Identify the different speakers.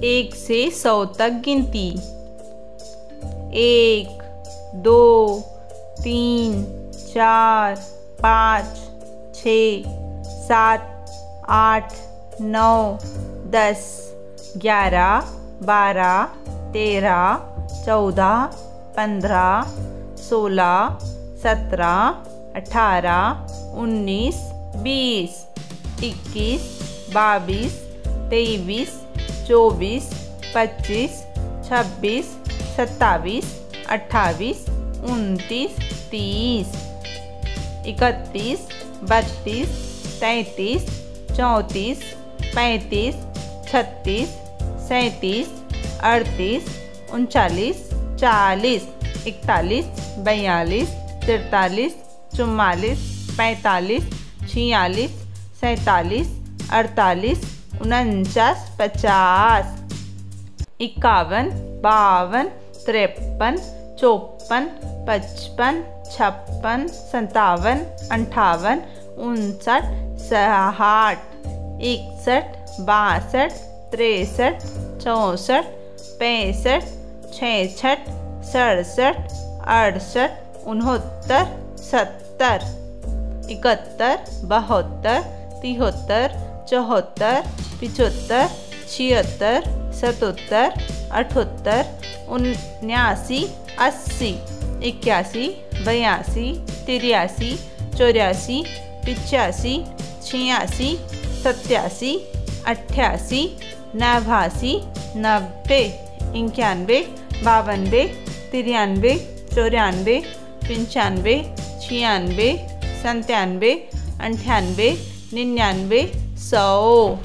Speaker 1: 1 से 100 तक गिनती। 1 2 3 4 5 6 7 8 9 10 11 12 13 14 15 16 17 18 19 20 21 22 23 24 25 26 27 28 29 30 31 32 33 34 35 36 37 38 39 40 41 42 43 44 45 46 47 48 49 50 51 52 53 54 55 56 57 58 59 60 61 62 63 64 65 66 67 68 69 70 71 72 73 74 75 76 77 78 79 80 81 82 83 84 85 86 87 88 89 90 91 92 93 94 95 96 97 98 99 100।